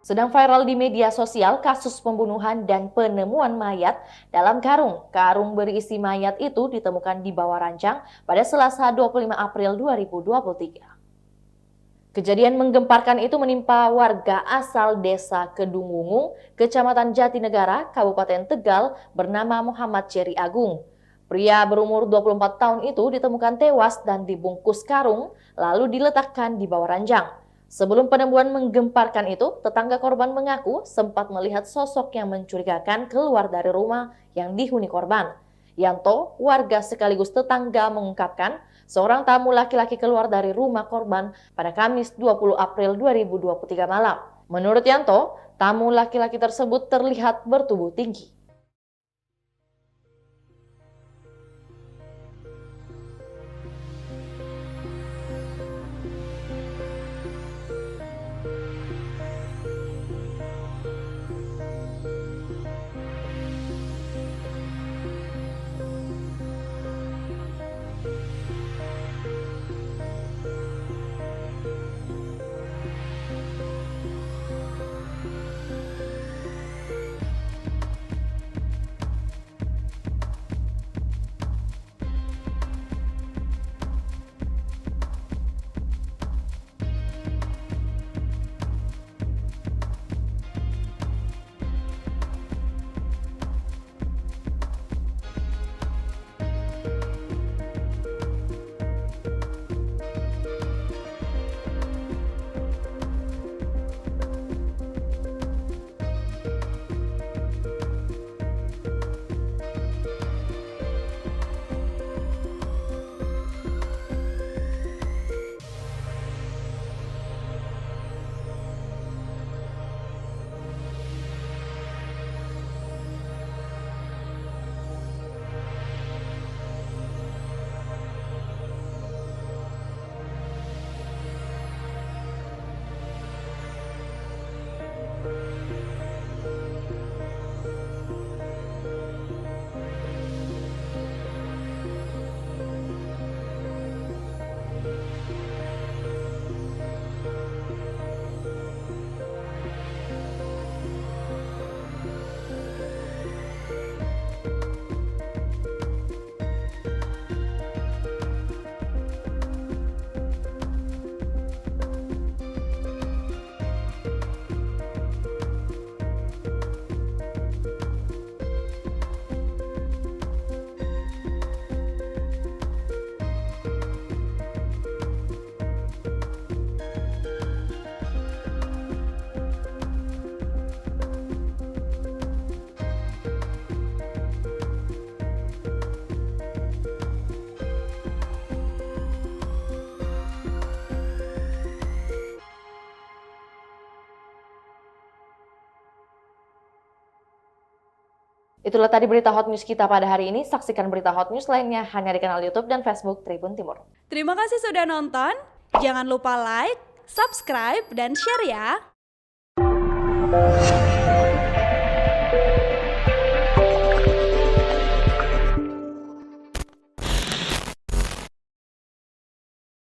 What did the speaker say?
Sedang viral di media sosial kasus pembunuhan dan penemuan mayat dalam karung. Karung berisi mayat itu ditemukan di bawah ranjang pada Selasa 25 April 2023. Kejadian menggemparkan itu menimpa warga asal Desa Kedungungung, Kecamatan Jatinegara, Kabupaten Tegal bernama Muhammad Ceri Agung. Pria berumur 24 tahun itu ditemukan tewas dan dibungkus karung lalu diletakkan di bawah ranjang. Sebelum penemuan menggemparkan itu, tetangga korban mengaku sempat melihat sosok yang mencurigakan keluar dari rumah yang dihuni korban. Yanto, warga sekaligus tetangga mengungkapkan seorang tamu laki-laki keluar dari rumah korban pada Kamis 20 April 2023 malam. Menurut Yanto, tamu laki-laki tersebut terlihat bertubuh tinggi. Itulah tadi berita hot news kita pada hari ini. Saksikan berita hot news lainnya hanya di kanal YouTube dan Facebook Tribun Timur. Terima kasih sudah nonton. Jangan lupa like, subscribe, dan share ya.